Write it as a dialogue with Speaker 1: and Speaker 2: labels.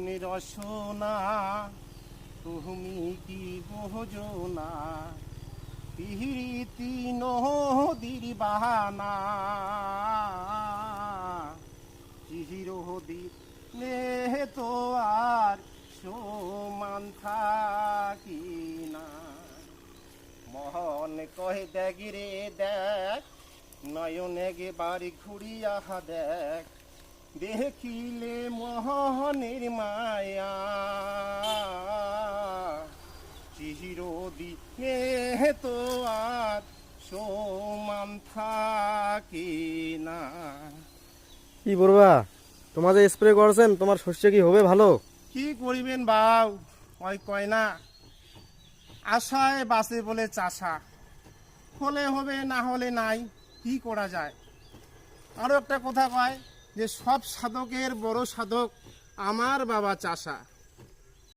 Speaker 1: নিরসনা তুমি কি বোঝো না, পিহিতি নদীর বাহানা, চিরদিন নেহ তো আর সমান থাকি না। মহন কহে দেখ রে দেখ, নয়নে গে বাড়ি ঘুরিয়া দেখ, দেখিলে মোহনের মায়া, চিরদিনে তো আর সমান থাকি না।
Speaker 2: কি করবা? তোমাদের স্প্রে করছেন, তোমার শস্য কি হবে ভালো?
Speaker 1: কি করিবেন বাউ, ওই কয় না আশায় বাসে বলে চাষা, হলে হবে না হলে নাই, কি করা যায়। আরো একটা কথা কয় যে সব সাধকের বড় সাধক আমার বাবা চাষা।